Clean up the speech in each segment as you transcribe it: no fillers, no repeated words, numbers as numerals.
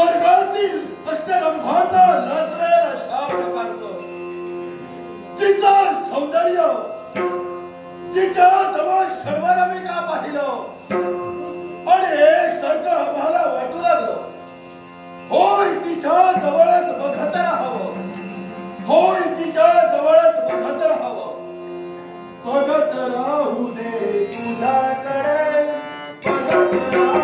स्वर्गातील अष्टरंभांना लाजणाऱ्या अशा प्रकारचं जिचं सौंदर्य जिच्या जवळ शर्वाला मी का पाहिलं आणि एक सारखं मला वाटू लागलं होय तिच्या जवळच बघत राहावं होय तिच्या जवळच बघत राहावं बघत राहू दे तुझ्याकडे बघत राहू दे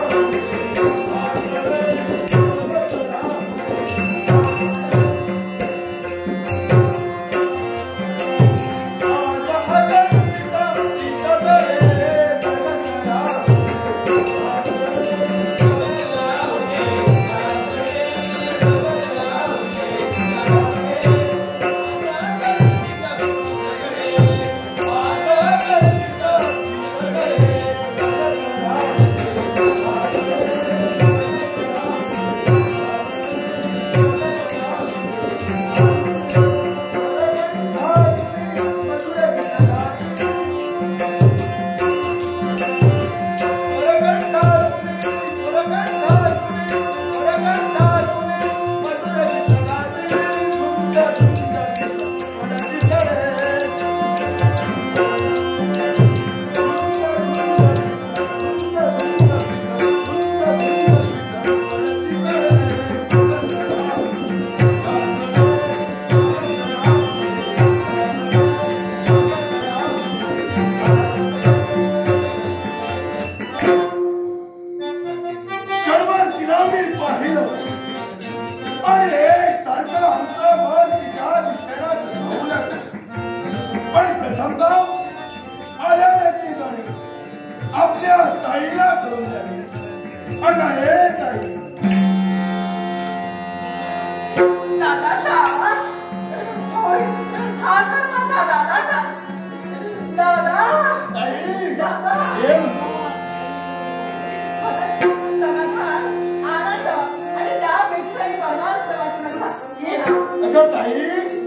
आपल्या ताईला करून द्यावी अगं हे ताई दादाचा होय हा तर माझा दादाचा दादा ताई दादा आनंद आणि त्यापेक्षाही परमानंद वाटू लागला ये ना अगं ताई